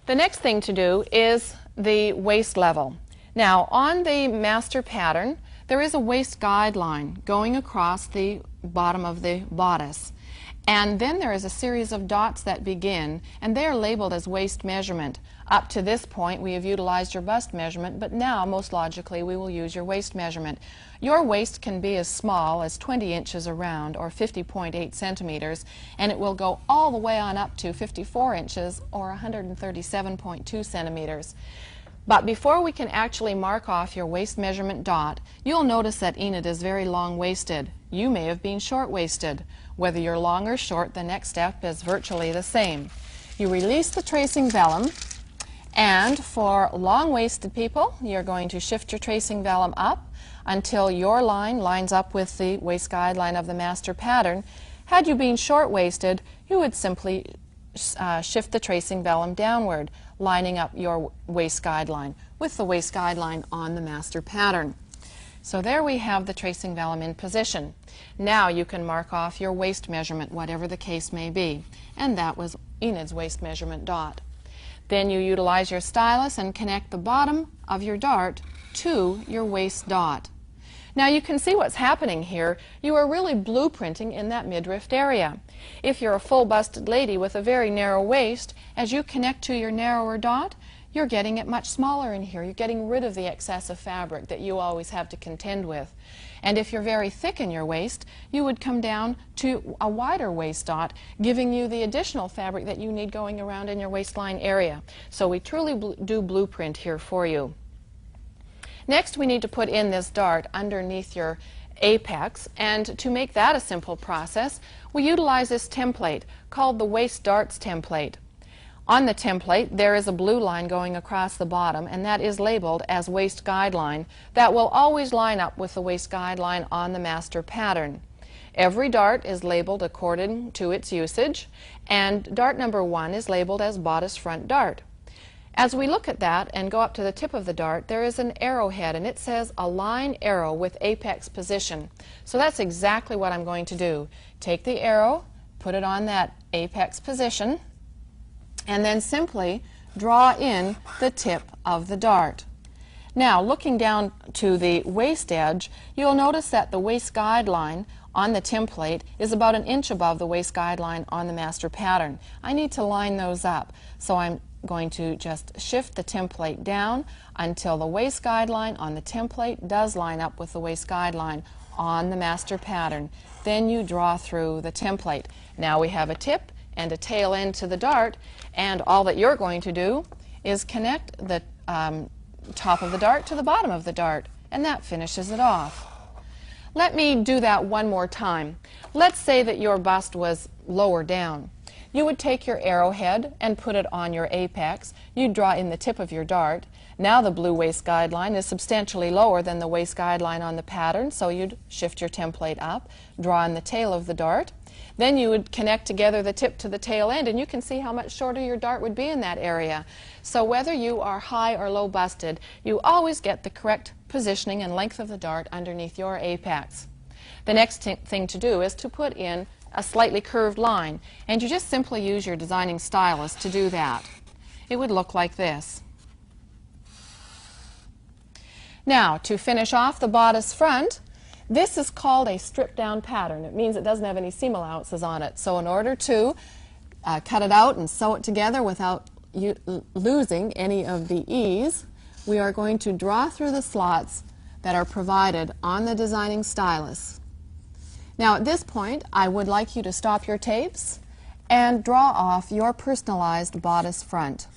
The next thing to do is the waist level. Now, on the master pattern, there is a waist guideline going across the bottom of the bodice. And then there is a series of dots that begin, and they are labeled as waist measurement. Up to this point, we have utilized your bust measurement, but now, most logically, we will use your waist measurement. Your waist can be as small as 20 inches around, or 50.8 centimeters, and it will go all the way on up to 54 inches, or 137.2 centimeters. But before we can actually mark off your waist measurement dot, you'll notice that Enid is very long-waisted. You may have been short-waisted. Whether you're long or short, the next step is virtually the same. You release the tracing vellum, and for long-waisted people, you're going to shift your tracing vellum up until your line lines up with the waist guideline of the master pattern. Had you been short-waisted, you would simply shift the tracing vellum downward, lining up your waist guideline with the waist guideline on the master pattern. So there we have the tracing vellum in position. Now you can mark off your waist measurement, whatever the case may be. And that was Enid's waist measurement dot. Then you utilize your stylus and connect the bottom of your dart to your waist dot. Now you can see what's happening here. You are really blueprinting in that midriff area. If you're a full-busted lady with a very narrow waist, as you connect to your narrower dot, you're getting it much smaller in here. You're getting rid of the excessive fabric that you always have to contend with. And if you're very thick in your waist, you would come down to a wider waist dot, giving you the additional fabric that you need going around in your waistline area. So we truly do blueprint here for you. Next, we need to put in this dart underneath your apex, and to make that a simple process, we utilize this template called the waist darts template. On the template, there is a blue line going across the bottom, and that is labeled as waist guideline. That will always line up with the waist guideline on the master pattern. Every dart is labeled according to its usage, and dart number 1 is labeled as bodice front dart. As we look at that and go up to the tip of the dart, there is an arrowhead, and it says align arrow with apex position. So that's exactly what I'm going to do. Take the arrow, put it on that apex position, and then simply draw in the tip of the dart. Now, looking down to the waist edge, you'll notice that the waist guideline on the template is about 1 inch above the waist guideline on the master pattern. I need to line those up, so I'm going to just shift the template down until the waist guideline on the template does line up with the waist guideline on the master pattern. Then you draw through the template. Now we have a tip and a tail end to the dart, and all that you're going to do is connect the top of the dart to the bottom of the dart, and that finishes it off. Let me do that one more time. Let's say that your bust was lower down. You would take your arrowhead and put it on your apex. You'd draw in the tip of your dart. Now the blue waist guideline is substantially lower than the waist guideline on the pattern, so you'd shift your template up, draw in the tail of the dart. Then you would connect together the tip to the tail end, and you can see how much shorter your dart would be in that area. So whether you are high or low busted, you always get the correct positioning and length of the dart underneath your apex. The next thing to do is to put in a slightly curved line, and you just simply use your designing stylus to do that. It would look like this. Now, to finish off the bodice front, this is called a stripped down pattern. It means it doesn't have any seam allowances on it. So in order to cut it out and sew it together without losing any of the ease, we are going to draw through the slots that are provided on the designing stylus. Now at this point, I would like you to stop your tapes and draw off your personalized bodice front.